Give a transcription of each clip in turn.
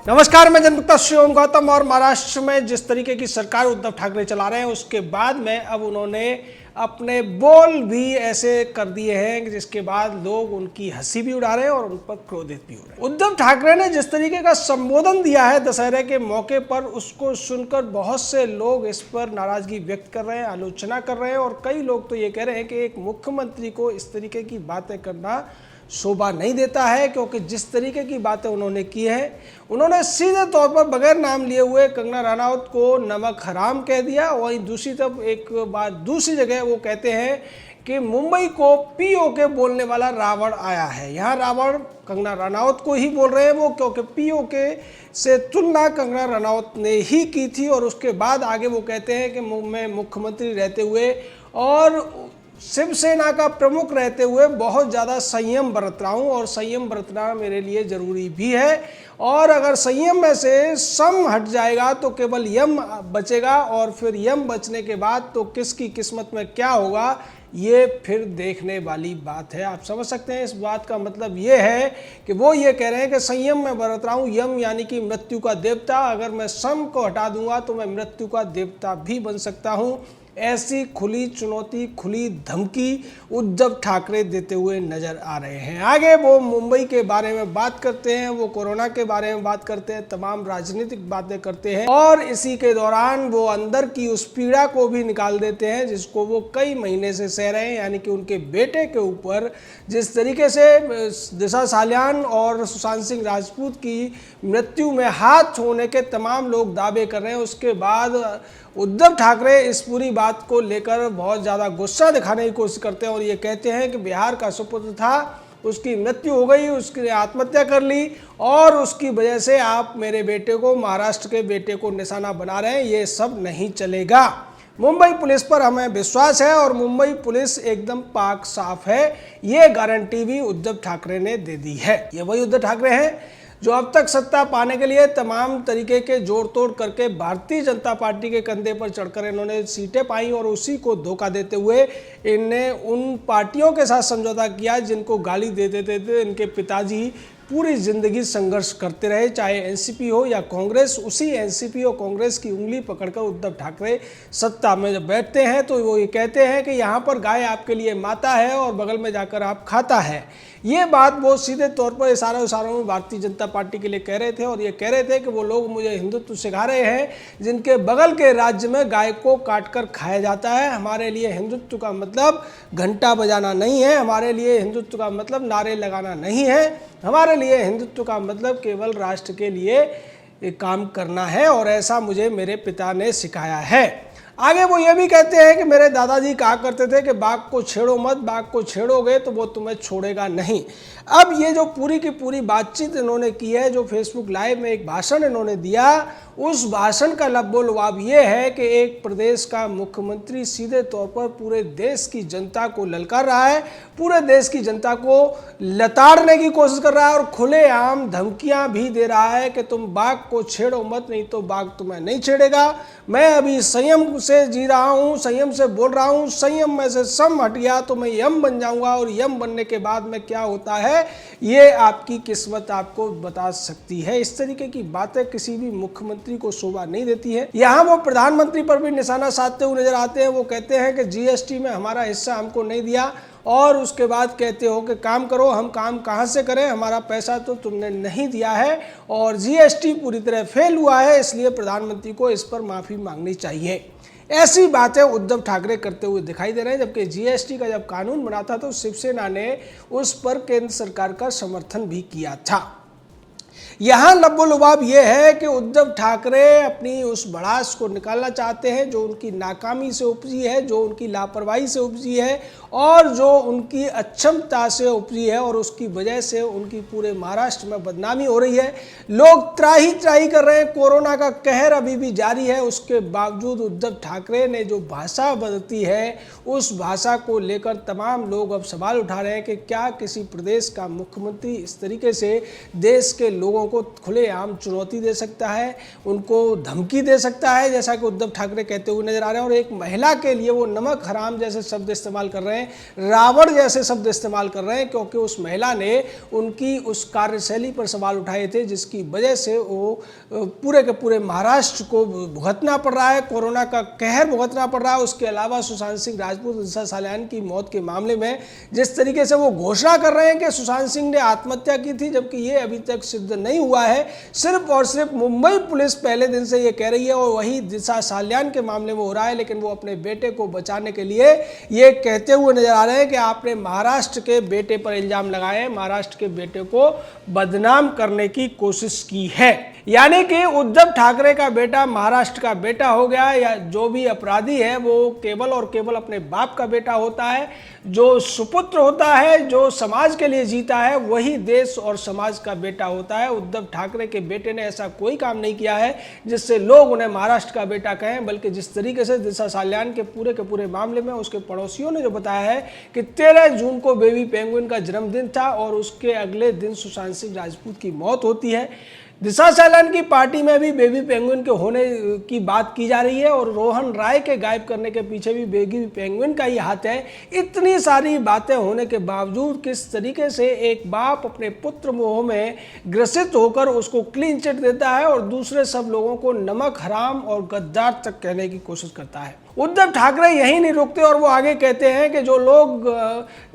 नमस्कार, मैं जनता शिवम गौतम। और महाराष्ट्र में जिस तरीके की सरकार उद्धव ठाकरे चला रहे हैं उसके बाद में अब उन्होंने अपने बोल भी ऐसे कर दिए हैं कि जिसके बाद लोग उनकी हंसी भी उड़ा रहे हैं और उन पर क्रोधित भी हो रहे हैं। उद्धव ठाकरे ने जिस तरीके का संबोधन दिया है दशहरे के मौके पर, उसको सुनकर बहुत से लोग इस पर नाराजगी व्यक्त कर रहे हैं, आलोचना कर रहे हैं और कई लोग तो ये कह रहे हैं कि एक मुख्यमंत्री को इस तरीके की बातें करना शोभा नहीं देता है, क्योंकि जिस तरीके की बातें उन्होंने की है, उन्होंने सीधे तौर पर बगैर नाम लिए हुए कंगना रनौत को नमक हराम कह दिया। वहीं दूसरी तरफ एक बार दूसरी जगह वो कहते हैं कि मुंबई को पीओके बोलने वाला रावण आया है। यहाँ रावण कंगना रनौत को ही बोल रहे हैं वो, क्योंकि पीओके से तुलना कंगना रनौत ने ही की थी। और उसके बाद आगे वो कहते हैं कि मैं मुख्यमंत्री रहते हुए और शिवसेना का प्रमुख रहते हुए बहुत ज़्यादा संयम बरत रहा हूँ और संयम बरतना मेरे लिए ज़रूरी भी है। और अगर संयम में से सम हट जाएगा तो केवल यम बचेगा, और फिर यम बचने के बाद तो किसकी किस्मत में क्या होगा ये फिर देखने वाली बात है। आप समझ सकते हैं, इस बात का मतलब ये है कि वो ये कह रहे हैं कि संयम में बरत रहा हूँ, यम यानी कि मृत्यु का देवता, अगर मैं सम को हटा दूंगा तो मैं मृत्यु का देवता भी बन सकता हूँ। ऐसी खुली चुनौती, खुली धमकी उद्धव ठाकरे देते हुए नजर आ रहे हैं। आगे वो मुंबई के बारे में बात करते हैं, वो कोरोना के बारे में बात करते हैं, तमाम राजनीतिक बातें करते हैं और इसी के दौरान वो अंदर की उस पीड़ा को भी निकाल देते हैं जिसको वो कई महीने से सह रहे हैं, यानी कि उनके बेटे के ऊपर जिस तरीके से दिशा सालियान और सुशांत सिंह राजपूत की मृत्यु में हाथ होने के तमाम लोग दावे कर रहे हैं। उसके बाद उद्धव ठाकरे इस पूरी बात को लेकर बहुत ज़्यादा गुस्सा दिखाने की कोशिश करते हैं और ये कहते हैं कि बिहार का सुपुत्र था, उसकी मृत्यु हो गई, उसने आत्महत्या कर ली और उसकी वजह से आप मेरे बेटे को, महाराष्ट्र के बेटे को निशाना बना रहे हैं। ये सब नहीं चलेगा। मुंबई पुलिस पर हमें विश्वास है और मुंबई पुलिस एकदम पाक साफ है, ये गारंटी भी उद्धव ठाकरे ने दे दी है। ये वही उद्धव ठाकरे हैं जो अब तक सत्ता पाने के लिए तमाम तरीके के जोड़ तोड़ करके भारतीय जनता पार्टी के कंधे पर चढ़कर इन्होंने सीटें पाई और उसी को धोखा देते हुए इनने उन पार्टियों के साथ समझौता किया जिनको गाली दे देते थे। इनके पिताजी पूरी जिंदगी संघर्ष करते रहे, चाहे एनसीपी हो या कांग्रेस। उसी एनसीपी और कांग्रेस की उंगली पकड़कर उद्धव ठाकरे सत्ता में जब बैठते हैं तो वो ये कहते हैं कि यहाँ पर गाय आपके लिए माता है और बगल में जाकर आप खाता है। ये बात वो सीधे तौर पर इशारों में भारतीय जनता पार्टी के लिए कह रहे थे और ये कह रहे थे कि वो लोग मुझे हिंदुत्व सिखा रहे हैं जिनके बगल के राज्य में गाय को काट कर खाया जाता है। हमारे लिए हिंदुत्व का मतलब घंटा बजाना नहीं है, हमारे लिए हिंदुत्व का मतलब नारे लगाना नहीं है, हमारे लिए हिंदुत्व का मतलब केवल राष्ट्र के लिए काम करना है और ऐसा मुझे मेरे पिता ने सिखाया है। आगे वो ये भी कहते हैं कि मेरे दादाजी कहा करते थे कि बाघ को छेड़ो मत, बाघ को छेड़ोगे तो वो तुम्हें छोड़ेगा नहीं। अब ये जो पूरी की पूरी बातचीत इन्होंने की है, जो फेसबुक लाइव में एक भाषण इन्होंने दिया, उस भाषण का लबोलबाब ये है कि एक प्रदेश का मुख्यमंत्री सीधे तौर पर पूरे देश की जनता को ललकार रहा है, पूरे देश की जनता को लताड़ने की कोशिश कर रहा है और खुलेआम धमकियां भी दे रहा है कि तुम बाघ को छेड़ो मत, नहीं तो बाघ तुम्हें नहीं छेड़ेगा। मैं अभी संयम से जी रहा हूँ, संयम से बोल रहा हूँ, संयम में से सम हट गया तो मैं यम बन जाऊंगा और यम बनने के बाद में क्या होता है ये आपकी किस्मत आपको बता सकती है। इस तरीके की बातें किसी भी मुख्यमंत्री को शोभा नहीं देती है। यहाँ वो प्रधानमंत्री पर भी निशाना साधते हुए नजर आते हैं। वो कहते हैं कि जीएसटी में हमारा हिस्सा हमको नहीं दिया और उसके बाद कहते हो कि काम करो, हम काम कहाँ से करें, हमारा पैसा तो तुमने नहीं दिया है और जीएसटी पूरी तरह फेल हुआ है, इसलिए प्रधानमंत्री को इस पर माफ़ी मांगनी चाहिए। ऐसी बातें उद्धव ठाकरे करते हुए दिखाई दे रहे हैं। जबकि जीएसटी का जब कानून बना था तो शिवसेना ने उस पर केंद्र सरकार का समर्थन भी किया था। यहाँ लबोलबाब ये है कि उद्धव ठाकरे अपनी उस भड़ास को निकालना चाहते हैं जो उनकी नाकामी से उपजी है, जो उनकी लापरवाही से उपजी है और जो उनकी अक्षमता से उपजी है और उसकी वजह से उनकी पूरे महाराष्ट्र में बदनामी हो रही है। लोग त्राही त्राही कर रहे हैं, कोरोना का कहर अभी भी जारी है, उसके बावजूद उद्धव ठाकरे ने जो भाषा बदलती है उस भाषा को लेकर तमाम लोग अब सवाल उठा रहे हैं कि क्या किसी प्रदेश का मुख्यमंत्री इस तरीके से देश के लोगों लोगों को खुलेआम चुनौती दे सकता है, उनको धमकी दे सकता है, जैसा कि उद्धव ठाकरे कहते हुए नजर आ रहे हैं। और एक महिला के लिए वो नमक हराम जैसे शब्द इस्तेमाल कर रहे हैं, रावण जैसे शब्द इस्तेमाल कर रहे हैं, क्योंकि उस महिला ने उनकी उस कार्यशैली पर सवाल उठाए थे जिसकी वजह से वो पूरे के पूरे महाराष्ट्र को भुगतना पड़ रहा है, कोरोना का कहर भुगतना पड़ रहा है। उसके अलावा सुशांत सिंह राजपूत, दिशा सालियान की मौत के मामले में जिस तरीके से वो घोषणा कर रहे हैं कि सुशांत सिंह ने आत्महत्या की थी, जबकि ये अभी तक सिद्ध नहीं हुआ है। सिर्फ और सिर्फ मुंबई पुलिस पहले दिन से ये कह रही है, और वही दिशा सालियान के मामले में हो रहा है। लेकिन वो अपने बेटे को बचाने के लिए ये कहते हुए नजर आ रहे हैं कि आपने महाराष्ट्र के बेटे पर इल्जाम लगाए, महाराष्ट्र के बेटे को बदनाम करने की कोशिश की है। यानी कि उद्धव ठाकरे का बेटा महाराष्ट्र का बेटा हो गया, या जो भी अपराधी है वो केवल और केवल अपने बाप का बेटा होता है। जो सुपुत्र होता है, जो समाज के लिए जीता है, वही देश और समाज का बेटा होता है। उद्धव ठाकरे के बेटे ने ऐसा कोई काम नहीं किया है जिससे लोग उन्हें महाराष्ट्र का बेटा कहें, बल्कि जिस तरीके से दिशा सालियान के पूरे मामले में उसके पड़ोसियों ने जो बताया है कि 13 जून को बेबी पेंगुइन का जन्मदिन था और उसके अगले दिन सुशांत सिंह राजपूत की मौत होती है। दिशा सालियान की पार्टी में भी बेबी पेंगुइन के होने की बात की जा रही है, और रोहन राय के गायब करने के पीछे भी बेबी पेंगुइन का ही हाथ है। इतनी सारी बातें होने के बावजूद किस तरीके से एक बाप अपने पुत्र मोह में ग्रसित होकर उसको क्लीन चिट देता है और दूसरे सब लोगों को नमक हराम और गद्दार तक कहने की कोशिश करता है। उद्धव ठाकरे यही नहीं रुकते और वो आगे कहते हैं कि जो लोग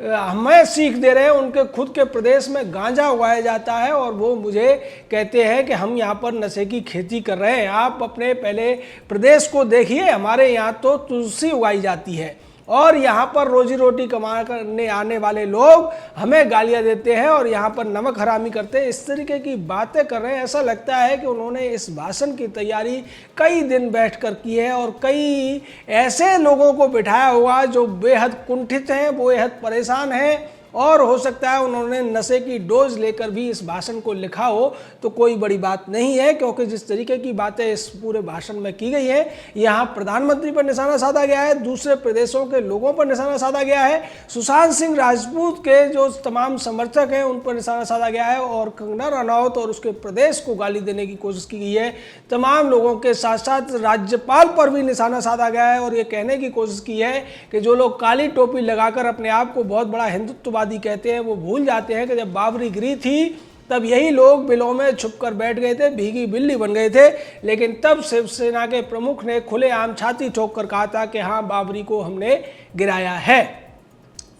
हमें सीख दे रहे हैं उनके खुद के प्रदेश में गांजा उगाया जाता है, और वो मुझे कहते हैं कि हम यहाँ पर नशे की खेती कर रहे हैं। आप अपने पहले प्रदेश को देखिए, हमारे यहाँ तो तुलसी उगाई जाती है और यहाँ पर रोजी रोटी कमा करने आने वाले लोग हमें गालियाँ देते हैं और यहाँ पर नमक हरामी करते हैं। इस तरीके की बातें कर रहे हैं। ऐसा लगता है कि उन्होंने इस भाषण की तैयारी कई दिन बैठकर की है और कई ऐसे लोगों को बिठाया हुआ जो बेहद कुंठित हैं, बेहद परेशान हैं, और हो सकता है उन्होंने नशे की डोज लेकर भी इस भाषण को लिखा हो, तो कोई बड़ी बात नहीं है, क्योंकि जिस तरीके की बातें इस पूरे भाषण में की गई है, यहाँ प्रधानमंत्री पर निशाना साधा गया है, दूसरे प्रदेशों के लोगों पर निशाना साधा गया है, सुशांत सिंह राजपूत के जो तमाम समर्थक हैं उन पर निशाना साधा गया है, और कंगना रनौत और उसके प्रदेश को गाली देने की कोशिश की गई है। तमाम लोगों के साथ साथ राज्यपाल पर भी निशाना साधा गया है और ये कहने की कोशिश की है कि जो लोग काली टोपी लगाकर अपने आप को बहुत बड़ा हिंदुत्ववादी कहते हैं, वो भूल जाते हैं कि जब बाबरी गिरी थी तब यही लोग बिलों में छुपकर बैठ गए थे, भीगी बिल्ली बन गए थे, लेकिन तब शिवसेना के प्रमुख ने खुलेआम छाती ठोक कर कहा था कि हाँ, बाबरी को हमने गिराया है।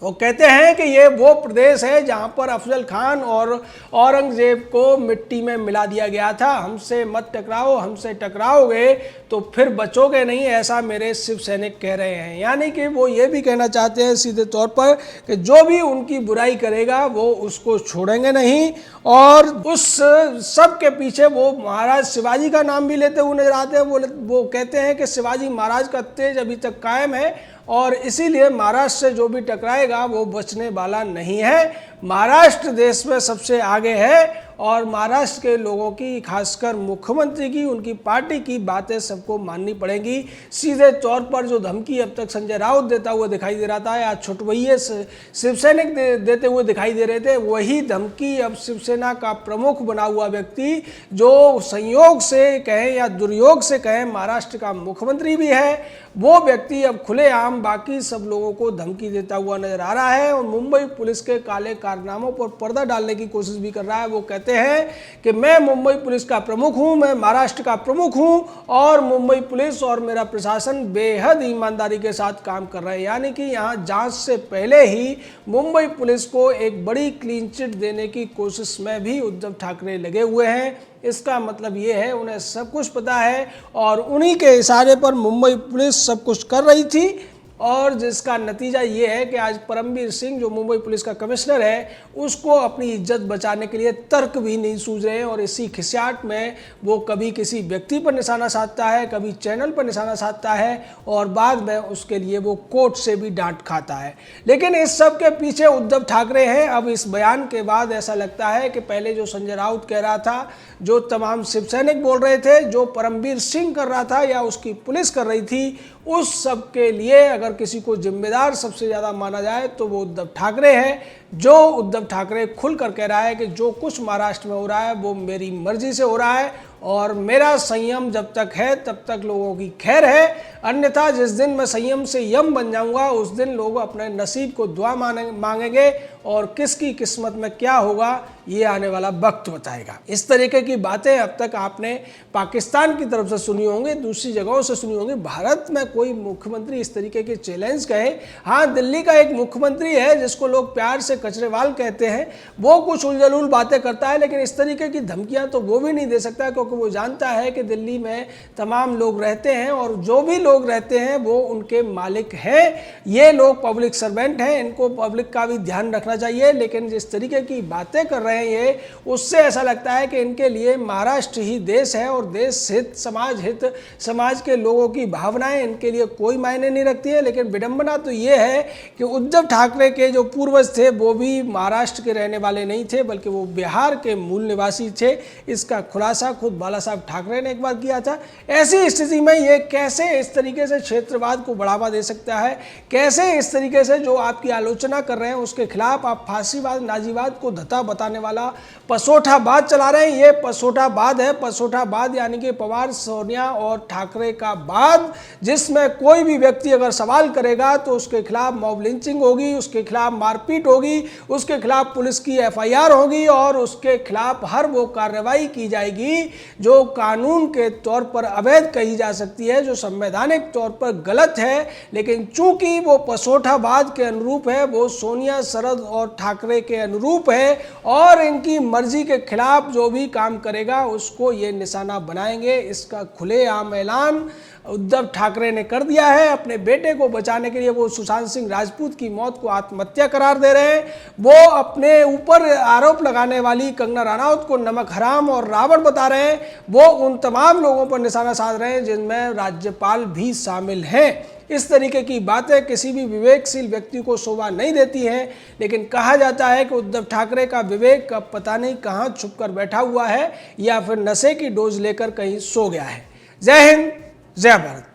वो कहते हैं कि ये वो प्रदेश है जहाँ पर अफजल खान और औरंगजेब को मिट्टी में मिला दिया गया था। हमसे मत टकराओ, हमसे टकराओगे तो फिर बचोगे नहीं, ऐसा मेरे शिव सैनिक कह रहे हैं। यानी कि वो ये भी कहना चाहते हैं सीधे तौर पर कि जो भी उनकी बुराई करेगा वो उसको छोड़ेंगे नहीं, और उस सब के पीछे वो महाराज शिवाजी का नाम भी लेते हुए नजर आते हैं। वो कहते हैं कि शिवाजी महाराज का तेज अभी तक कायम है और इसीलिए महाराष्ट्र से जो भी टकराएगा वो बचने वाला नहीं है। महाराष्ट्र देश में सबसे आगे है और महाराष्ट्र के लोगों की, खासकर मुख्यमंत्री की, उनकी पार्टी की बातें सबको माननी पड़ेंगी। सीधे तौर पर जो धमकी अब तक संजय राउत देता हुआ दिखाई दे रहा था या छुटवैये शिवसैनिक देते हुए दिखाई दे रहे थे, वही धमकी अब शिवसेना का प्रमुख बना हुआ व्यक्ति, जो संयोग से कहें या दुर्योग से कहें महाराष्ट्र का मुख्यमंत्री भी है, वो व्यक्ति अब खुलेआम बाकी सब लोगों को धमकी देता हुआ नजर आ रहा है और मुंबई पुलिस के काले कारनामों पर पर्दा डालने की कोशिश भी कर रहा है। वो कहते हैं कि मैं मुंबई पुलिस का प्रमुख हूं, मैं महाराष्ट्र का प्रमुख हूं और मुंबई पुलिस और मेरा प्रशासन बेहद ईमानदारी के साथ काम कर रहे हैं। यानी कि यहां जांच से पहले ही मुंबई पुलिस को एक बड़ी क्लीन चिट देने की कोशिश में भी उद्धव ठाकरे लगे हुए हैं। इसका मतलब ये है उन्हें सब कुछ पता है और उन्हीं के इशारे पर मुंबई पुलिस सब कुछ कर रही थी, और जिसका नतीजा ये है कि आज परमवीर सिंह जो मुंबई पुलिस का कमिश्नर है, उसको अपनी इज्जत बचाने के लिए तर्क भी नहीं सूझ रहे हैं और इसी खिसियाट में वो कभी किसी व्यक्ति पर निशाना साधता है, कभी चैनल पर निशाना साधता है और बाद में उसके लिए वो कोर्ट से भी डांट खाता है। लेकिन इस सब के पीछे उद्धव ठाकरे हैं। अब इस बयान के बाद ऐसा लगता है कि पहले जो संजय राउत कह रहा था, जो तमाम शिवसैनिक बोल रहे थे, जो परमवीर सिंह कर रहा था या उसकी पुलिस कर रही थी, उस सब के लिए अगर अगर किसी को जिम्मेदार सबसे ज़्यादा माना जाए तो वो उद्धव ठाकरे है, जो उद्धव ठाकरे खुलकर कह रहा है कि जो कुछ महाराष्ट्र में हो रहा है वो मेरी मर्जी से हो रहा है और मेरा संयम जब तक है तब तक लोगों की खैर है, अन्यथा जिस दिन मैं संयम से यम बन जाऊंगा उस दिन लोग अपने नसीब को दुआ मांगेंगे और किसकी किस्मत में क्या होगा ये आने वाला वक्त बताएगा। इस तरीके की बातें अब तक आपने पाकिस्तान की तरफ से सुनी होंगी, दूसरी जगहों से सुनी होंगी। भारत में कोई मुख्यमंत्री इस तरीके के चैलेंज कहे, हाँ दिल्ली का एक मुख्यमंत्री है जिसको लोग प्यार से कचरेवाल कहते हैं, वो कुछ उलझुल बातें करता है, लेकिन इस तरीके की धमकियां तो वो भी नहीं दे सकता क्योंकि वो जानता है कि दिल्ली में तमाम लोग रहते हैं और जो भी लोग रहते हैं वो उनके मालिक हैं। ये लोग पब्लिक सर्वेंट हैं, इनको पब्लिक का भी ध्यान रखना चाहिए। लेकिन जिस तरीके की बातें कर रहे हैं ये, उससे ऐसा लगता है कि इनके लिए महाराष्ट्र ही देश है और देश हित, समाज के लोगों की भावनाएं इनके लिए कोई मायने नहीं रखती है। लेकिन विडंबना तो ये है कि उद्धव ठाकरे के जो पूर्वज थे वो भी महाराष्ट्र के रहने वाले नहीं थे बल्कि वो बिहार के मूल निवासी थे। इसका खुलासा खुद बाला साहब ठाकरे ने एक बार किया था। ऐसी स्थिति में ये कैसे इस तरीके से क्षेत्रवाद को बढ़ावा दे सकता है, कैसे इस तरीके से जो आपकी आलोचना कर रहे हैं उसके खिलाफ आप फांसीवाद, नाजीवाद को धता बताने वाला पसोठाबाद चला रहे हैं। ये पसोठाबाद है, पसोठाबाद यानी कि पवार, सोनिया और ठाकरे का बाद, जिसमें कोई भी व्यक्ति अगर सवाल करेगा तो उसके खिलाफ मॉब लिंचिंग होगी, उसके खिलाफ मारपीट होगी, उसके खिलाफ पुलिस की एफआईआर होगी और उसके खिलाफ हर वो कार्रवाई की जाएगी जो कानून के तौर पर अवैध कही जा सकती है, जो संवैधानिक तौर पर गलत है। लेकिन चूंकि वो पसोठाबाद के अनुरूप है, वो सोनिया, शरद और ठाकरे के अनुरूप है और इनकी मर्जी के खिलाफ जो भी काम करेगा उसको ये निशाना बनाएंगे। इसका खुलेआम ऐलान उद्धव ठाकरे ने कर दिया है। अपने बेटे को बचाने के लिए वो सुशांत सिंह राजपूत की मौत को आत्महत्या करार दे रहे हैं। वो अपने ऊपर आरोप लगाने वाली कंगना रनौत को नमक हराम और रावण बता रहे हैं। वो उन तमाम लोगों पर निशाना साध रहे हैं जिनमें राज्यपाल भी शामिल हैं। इस तरीके की बातें किसी भी विवेकशील व्यक्ति को शोभा नहीं देती हैं। लेकिन कहा जाता है कि उद्धव ठाकरे का विवेक अब पता नहीं कहाँ छुप कर बैठा हुआ है या फिर नशे की डोज लेकर कहीं सो गया है। जय हिंद, जय भारत।